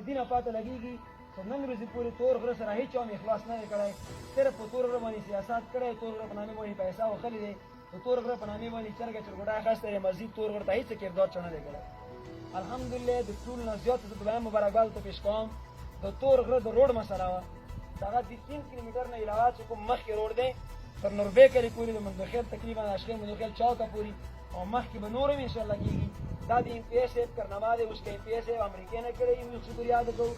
دین پاته لګیږي خو نن ورځې پورې تور غره سره هیڅ چا هم اخلاص نه دی کړی صرف په تور غره باندې سیاست کړی تور غره په نامې باندې پیسه وخلې دی د تور غره په نامې باندې چرګه چرګوټی اخیستی دی مسجد تور غره ته هېڅ کردار چا نه دی کړی الحمدلله د ټول نه زیات زه دویم مبارکباد ورته پیش کوم د تور غره د روډ مسله وه دغه د 3 کیلومتر نه علاوه چې کوم مخکې روډ دی تر نوربې کلي پورې د مندوخیل تقریبا عاشقین مندوخیل چوکه پورې او مخکې به نور هم انشاءالله کېږي دا د ایم پی اے صاحب کارنامه دی اوس که ایم پی اے صاحب امریکې نه کړی موږ شکریه ادا کوو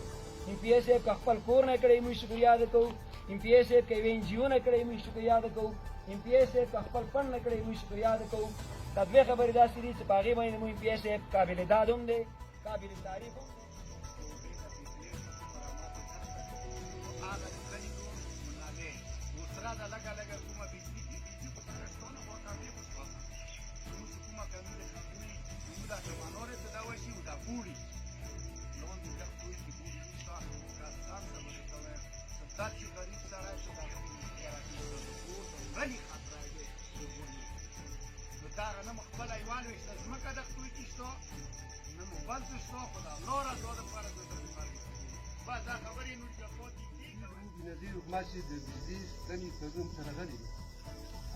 ایم پی اے صاحب که خپل کور نه کړی موږ شکریه ادا کوو ایم پی اے صاحب که یوې این جي او نه کړی موږ شکریه ادا کوو ایم پی اے صاحب که خپل فنډ نه کړی موږ شکریه ادا کوو دا دوې خبرې داسې دي چې په هغې باندې مو ایم پی اے صاحب قابل داد هم دی قابل تعریف هم دی نظیر ماشي د بجلی ستنې تزم سره غلي دي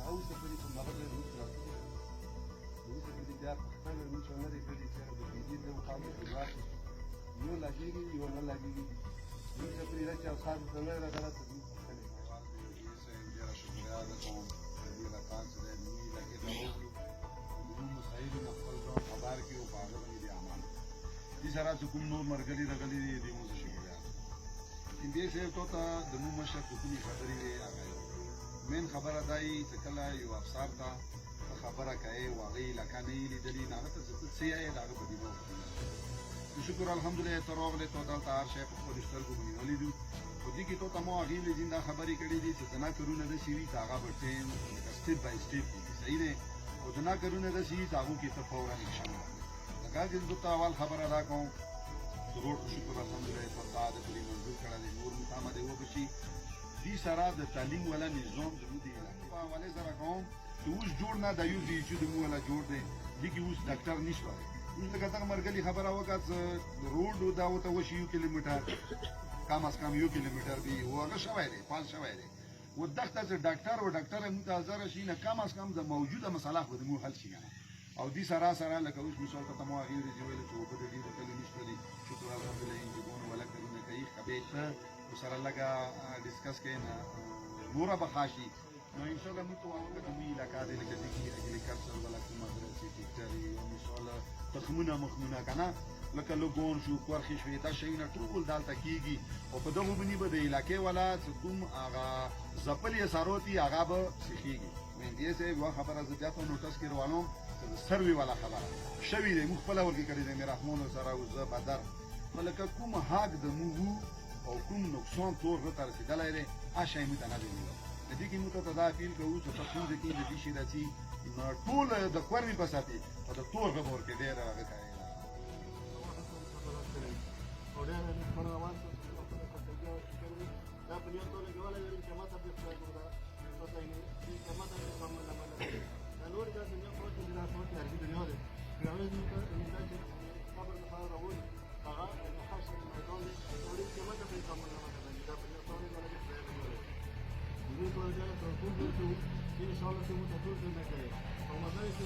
او څه پرې په مغل له روز راځي نو څه دې بیا په خپل نو څه نه لري چې د بجلی د مقابل راځي یو لګيږي یو نه لګيږي نو څه پرې راځي او خاص څنګه راغله ته سره چې کوم نور مرګلي رغلي دي موږ شکر ایم پی اے صاحب ته د مو مشر کومې خبرې هغه مین خبره دای چې کله یو افسر ته خبره کوي واغې لکه نه لیدلې نه ته څه څه یې دا په دې وو شکر الحمدلله تر راغله ته دا هر شی په خپل سترګو باندې ولیدو خو دې کې ته تمو هغه له زنده خبرې کړې دي چې نه کړونه د سی وی هغه په ټیم سټیپ بای سټیپ صحیح نه او نه کړونه د سی هغه کې ته فورا شامل هغه د تو اول خبره را کوم ضرور شکر الحمدلله په تاسو د منظور کړه د نور متامه دی وکړي دې سره د تعلیم ولا نظام د مودي په حواله سره کوم چې اوس جوړ نه د یو دی چې د مو ولا جوړ دی دغه اوس ډاکټر نشوي اوس د کتر مرګلي خبره وکړه روډ دا وته وشي یو کیلومتر کم از کم یو کیلومتر دی هغه شوی دی پال شوی دی و دغه چې ډاکټر او ډاکټر متازر شي نه کم از کم د موجوده مسله خو د مو حل شي او دې سره سره لکه اوس مثال ته مو هغه دی ویل چې په دې د کلی نشته دي شکر الحمدلله ان دې ولا کړونه کوي خبيته وسره لګا ډیسکس کین نور بخاشي نو ان شاء الله موږ هغه د وی لکه د لکه دې اګریکلچر ولا کوم مدرسې ټیکټري او ان شاء الله تخمونه مخمونه کنه لکه لګون شو کورخي شوې دا شي نه ټول دالته کیږي او په دغه باندې به د علاقې ولا کوم هغه زپلې ساروتي هغه به سخيږي مې دې سه وا خبره زیاته نوټس کې روانو سروي ولا خبره شوی دې مخبله ورګه کړی دې رحمان سره او زه بدر ملک کوم حق د مو او کوم نقصان تور به تر رسیدلای دی اشای مت نه دی دې کې مو ته دا اپیل کوو چې تاسو دې کې دې شي راځي ټول د کورنۍ په ساتي او د تور به ورکه ډیر هغه کوي دا په یو ټول کې ولا چې ما ته د پته نه ما ته د کوم نه نور دا څنګه په دې نه په دې کې دی یو دی یو دې ته چې خبر نه راوړي هغه د حاصل میدان دی او دې کې ماته په کوم نه دا په یو ټول کې ولا چې دې په دې ته ټول دې ان شاء الله ته ټول دې نه کوي او مزه چې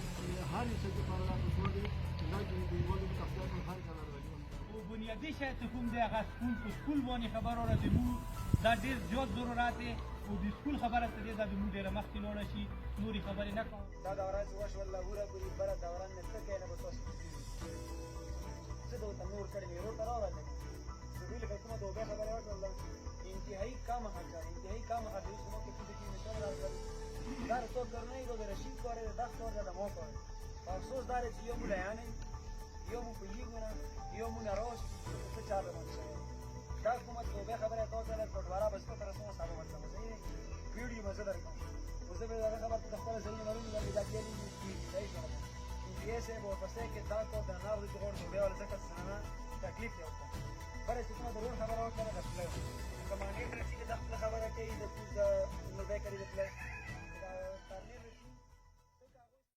هر څه چې په لاره کې شو دي نه دې ولې تخصص په هر کار راځي او بنیادی شی ته کوم دی هغه سکول باندې خبرو راځي دا ډېر زیات ضرورت دی او د سکول خبره ته دې دا د موږ ډېره مخکې لاړه شي نورې خبرې نه کوم دا دوران چې وشول الله ګوره پورې بره دوران نه څه کوي نه به تاسو څه د ورته نور کړي مې روټه راوړل دوی لکه کومه د اوبه خبره وکړله انتهایی کم حق انتهایی کم حق اوس نو کې څه کې مثال راځي دا څو کرنے کو د رشید کوره د 10 اور د مو کوره افسوس دار چې یو مليان یو مو پیګونه یو مو ناروس څه چا به مو دا کومه د اوبه خبره تاسو له کوټوارا بس په تر څو سره ورته مې ویډیو مزه درکوم اوس به دا خبره د خپل ځای نه لري دا کې دي صحیح ده بیا سه به پسې کې دا کو د ناو د جوړ نو به ول څه څه تکلیف یو بره چې کومه ضرور خبره وکړه د خپل کمانډر چې د خپل خبره کوي د نو به کړی د